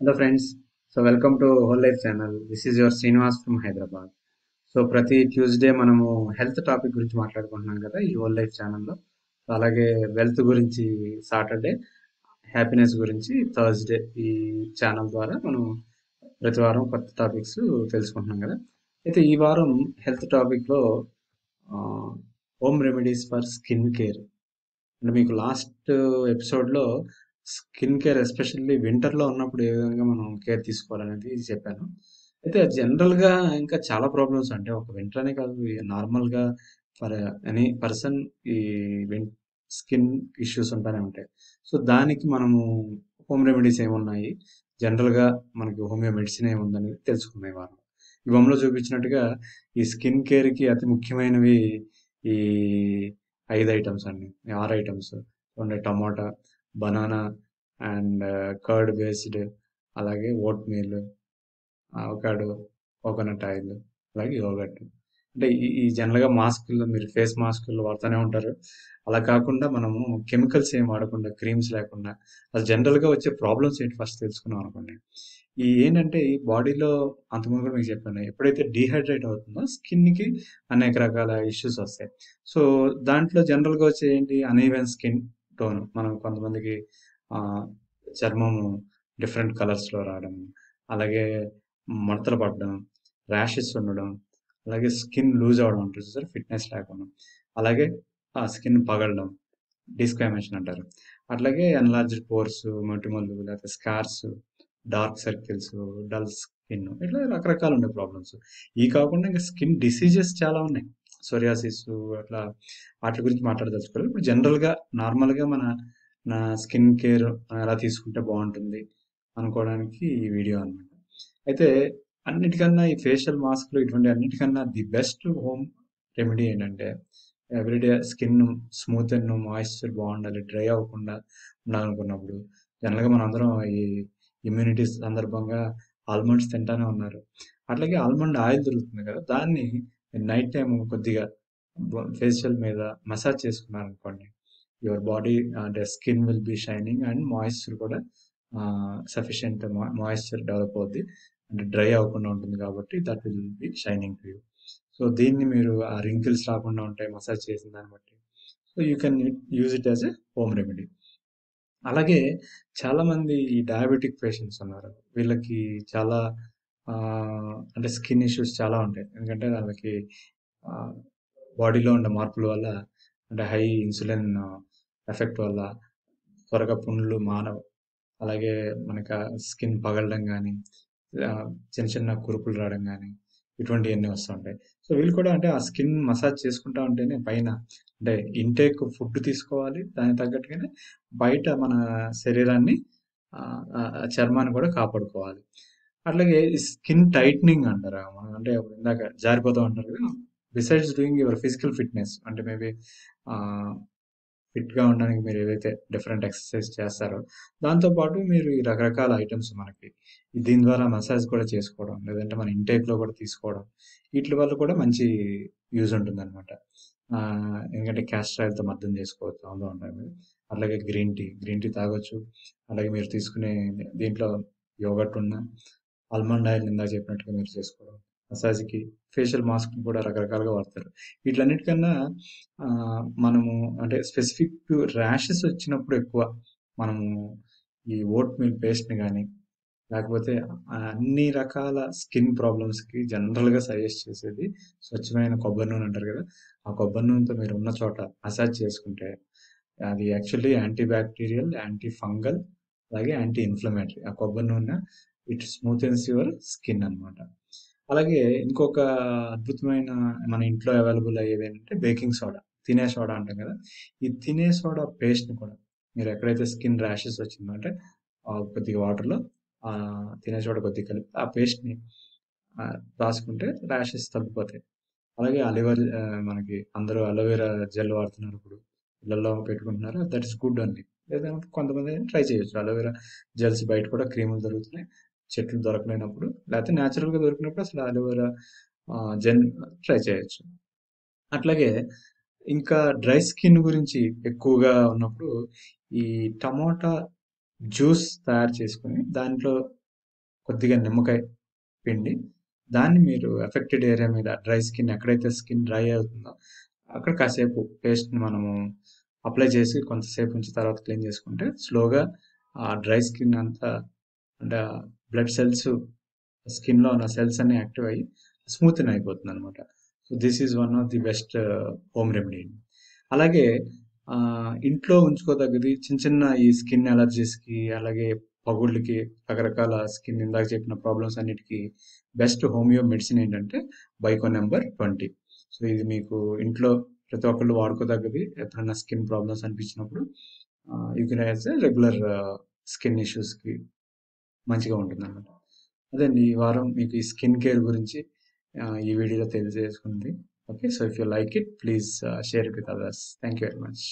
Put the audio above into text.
Hello friends, so welcome to Whole Life channel. This is your Srinivas from Hyderabad. So ప్రతి Tuesday మనము health topic గురించి మాట్లాడుకుంటున్నాం కదా ఈ హోల్ లైఫ్ ఛానల్లో. అలాగే వెల్త్ గురించి సాటర్డే, హ్యాపీనెస్ గురించి థర్స్డే ఈ ఛానల్ ద్వారా మనం ప్రతి వారం కొత్త టాపిక్స్ తెలుసుకుంటున్నాం కదా. అయితే ఈ వారం హెల్త్ టాపిక్లో home remedies for skin care. అంటే మీకు లాస్ట్ ఎపిసోడ్లో స్కిన్ కేర్ ఎస్పెషల్లీ వింటర్లో ఉన్నప్పుడు ఏ విధంగా మనం కేర్ తీసుకోవాలనేది చెప్పాను. అయితే జనరల్గా ఇంకా చాలా ప్రాబ్లమ్స్, అంటే ఒక వింటర్ అనే కాదు, నార్మల్గా ఫర్ ఎనీ పర్సన్ ఈ స్కిన్ ఇష్యూస్ ఉంటానే ఉంటాయి. సో దానికి మనము హోమ్ రెమెడీస్ ఏమున్నాయి, జనరల్గా మనకి హోమియో మెడిసిన్ ఏముందని తెలుసుకునే వారం. ఈ బొమ్మలో చూపించినట్టుగా ఈ స్కిన్ కేర్కి అతి ముఖ్యమైనవి ఈ 5 ఐటమ్స్ అండి, 6 ఐటమ్స్ ఉండే: టమాటా, బనానా అండ్ కర్డ్ బేస్డ్, అలాగే vote meal, avocado, coconut oil, అలాగే యోగట్. అంటే ఈ జనరల్గా మాస్కులు, మీరు ఫేస్ మాస్కులు వాడుతూనే ఉంటారు. అలా కాకుండా మనము కెమికల్స్ ఏం వాడకుండా, క్రీమ్స్ లేకుండా అసలు జనరల్గా వచ్చే ప్రాబ్లమ్స్ ఏంటి ఫస్ట్ తెలుసుకున్నాం అనుకోండి. ఈ ఏంటంటే ఈ బాడీలో, అంతకుముందు కూడా మీకు చెప్పాను, ఎప్పుడైతే డీహైడ్రేట్ అవుతుందో స్కిన్కి అనేక రకాల ఇష్యూస్ వస్తాయి. సో దాంట్లో జనరల్గా వచ్చే ఏంటి, అనీవెన్ స్కిన్ టోన్. మనం కొంతమందికి ఆ, చర్మము డిఫరెంట్ కలర్స్లో రావడం, అలాగే మడతలు పడడం, ర్యాషెస్ ఉండడం, అలాగే స్కిన్ లూజ్ అవడం ఉంటుంది సార్, ఫిట్నెస్ లేకుండా, అలాగే ఆ స్కిన్ పగలడం, డిస్క్లమేషన్ అంటారు. అట్లాగే ఎన్లార్జ్డ్ పోర్స్, మొటిమలు, లేకపోతే scars, dark circles, dull skin, ఇట్లా రకరకాలు ఉండే ప్రాబ్లమ్స్. ఈ కాకుండా ఇంకా స్కిన్ డిసీజెస్ చాలా ఉన్నాయి, సోరియాసిస్ అట్లా. వాటి గురించి మాట్లాడదలుచుకోవాలి. ఇప్పుడు జనరల్గా నార్మల్గా నా స్కిన్ కేర్ ఎలా తీసుకుంటే బాగుంటుంది అనుకోవడానికి ఈ వీడియో అన్నమాట. అయితే అన్నిటికన్నా ఈ ఫేషియల్ మాస్క్లు ఇటువంటి అన్నిటికన్నా ది బెస్ట్ హోమ్ రెమెడీ ఏంటంటే, everyday skin smooth and moisture బాగుండాలి, డ్రై అవ్వకుండా ఉండాలనుకున్నప్పుడు, జనరల్గా మనం అందరం ఈ ఇమ్యూనిటీ సందర్భంగా ఆల్మండ్స్ తింటానే ఉన్నారు. అట్లాగే ఆల్మండ్ ఆయిల్ దొరుకుతుంది కదా, దాన్ని నైట్ టైం కొద్దిగా ఫేషియల్ మీద మసాజ్ చేసుకున్నారు అనుకోండి, యువర్ బాడీ అంటే skin will be shining and moisture కూడా సఫిషియంట్ మాయిశ్చర్ డెవలప్ అవుద్ది, అంటే డ్రై అవ్వకుండా ఉంటుంది కాబట్టి that will be shining to you. So దీన్ని మీరు ఆ రింకిల్స్ రాకుండా ఉంటాయి మసాజ్ చేసిన దాన్ని బట్టి. So you can use it as a home remedy. అలాగే చాలామంది ఈ డయాబెటిక్ పేషెంట్స్ ఉన్నారు. వీళ్ళకి చాలా అంటే స్కిన్ ఇష్యూస్ చాలా ఉంటాయి. ఎందుకంటే వాళ్ళకి బాడీలో ఉండే మార్పుల వల్ల, అంటే హై ఇన్సులిన్ ఎఫెక్ట్ వల్ల త్వరగా పుండ్లు మానవు. అలాగే మనకు స్కిన్ పగలడం కానీ, చిన్న చిన్న కురుపులు రావడం కానీ, ఇటువంటివన్నీ వస్తుంటాయి. సో వీళ్ళు కూడా అంటే ఆ స్కిన్ మసాజ్ చేసుకుంటా ఉంటేనే పైన, అంటే ఇంటేక్ ఫుడ్ తీసుకోవాలి, దానికి తగ్గట్టుగానే బయట మన శరీరాన్ని, చర్మాన్ని కూడా కాపాడుకోవాలి. అట్లాగే స్కిన్ టైట్నింగ్ అంటారు, అంటే ఇందాక జారిపోతాం అంటారు కదా. Besides doing your physical fitness, అంటే మేబీ ఫిట్గా ఉండడానికి మీరు ఏదైతే డిఫరెంట్ ఎక్సర్సైజ్ చేస్తారో, దాంతోపాటు మీరు ఈ రకరకాల ఐటమ్స్ మనకి దీని ద్వారా మసాజ్ కూడా చేసుకోవడం, లేదంటే మన ఇంటేక్లో కూడా తీసుకోవడం, వీటి వల్ల కూడా మంచి యూజ్ ఉంటుంది అనమాట. ఎందుకంటే క్యాస్టర్ ఆయిల్తో మద్దం చేసుకోవచ్చు, అందులో ఉంటాయి. అలాగే గ్రీన్ టీ తాగొచ్చు. అలాగే మీరు తీసుకునే దీంట్లో యోగట్ ఉన్న, ఆల్మండ్ ఆయిల్ ఇందాక చెప్పినట్టుగా మీరు చేసుకోవడం, మసాజ్కి, ఫేషియల్ మాస్క్ కూడా రకరకాలుగా వాడతారు. వీటిలన్నిటికన్నా ఆ, మనము అంటే స్పెసిఫిక్ ర్యాషెస్ వచ్చినప్పుడు ఎక్కువ మనము ఈ ఓట్ మీల్ పేస్ట్ని కానీ, లేకపోతే అన్ని రకాల స్కిన్ ప్రాబ్లమ్స్కి జనరల్గా సజెస్ట్ చేసేది స్వచ్ఛమైన కొబ్బరి నూనె అంటారు కదా. ఆ కొబ్బరి నూనెతో మీరు ఉన్న చోట మసాజ్ చేసుకుంటే అది actually anti bacterial, anti fungal, అలాగే యాంటీ ఇన్ఫ్లమేటరీ. ఆ కొబ్బరి నూనె ఇట్ స్మూతెన్స్ యువర్ స్కిన్ అన్నమాట. అలాగే ఇంకొక అద్భుతమైన మన ఇంట్లో అవైలబుల్ అయ్యేది ఏంటంటే బేకింగ్ సోడా, తినే సోడా అంటాం కదా. ఈ తినే సోడా పేస్ట్ని కూడా మీరు ఎక్కడైతే స్కిన్ ర్యాషెస్ వచ్చిందో, అంటే కొద్దిగా వాటర్లో తినే సోడా కొద్దిగా కలిపి ఆ పేస్ట్ని రాసుకుంటే ర్యాషెస్ తగ్గిపోతాయి. అలాగే మనకి అందరూ అలోవెరా జెల్ వాడుతున్నారు ఇప్పుడు, ఇళ్ళల్లో పెట్టుకుంటున్నారు, దట్ ఇస్ గుడ్ అండి. లేదంటే కొంతమంది ట్రై చేయొచ్చు, అలోవెరా జెల్స్ బయట కూడా క్రీములు దొరుకుతున్నాయి, చెట్లు దొరకలేనప్పుడు, లేకపోతే న్యాచురల్గా దొరికినప్పుడు అసలు అలోవెరా జెల్ ట్రై చేయొచ్చు. అట్లాగే ఇంకా డ్రై స్కిన్ గురించి ఎక్కువగా ఉన్నప్పుడు ఈ టమోటా జ్యూస్ తయారు చేసుకుని దాంట్లో కొద్దిగా నిమ్మకాయ పిండి, దాన్ని మీరు ఎఫెక్టెడ్ ఏరియా మీద, డ్రై స్కిన్ ఎక్కడైతే స్కిన్ డ్రై అవుతుందో అక్కడ కాసేపు పేస్ట్ని మనము అప్లై చేసి కొంతసేపు ఉంచి తర్వాత క్లీన్ చేసుకుంటే స్లోగా ఆ డ్రై స్కిన్ అంతా అంటే బ్లడ్ సెల్స్, స్కిన్లో ఉన్న సెల్స్ అన్ని యాక్టివ్ అయ్యి స్మూత్ అయిపోతుంది అనమాట. So this is one of the best home remedy. అలాగే ఇంట్లో ఉంచుకోదగ్గది చిన్న చిన్న ఈ స్కిన్ అలర్జీస్కి, అలాగే పగుళ్ళకి, రకరకాల స్కిన్ ఇందాక చెప్పిన ప్రాబ్లమ్స్ అన్నిటికీ బెస్ట్ హోమియో మెడిసిన్ ఏంటంటే బైకో నెంబర్ 20. సో ఇది మీకు ఇంట్లో ప్రతి ఒక్కళ్ళు వాడుకోదగ్గది. ఎప్పుడైనా స్కిన్ ప్రాబ్లమ్స్ అనిపించినప్పుడు you can as regular skin ఇష్యూస్కి మంచిగా ఉంటుంది అన్నమాట. అదండి ఈ వారం మీకు ఈ స్కిన్ కేర్ గురించి ఈ వీడియోలో తెలియజేసుకుంది. Okay, so if you like it please share it with others. Thank you very much.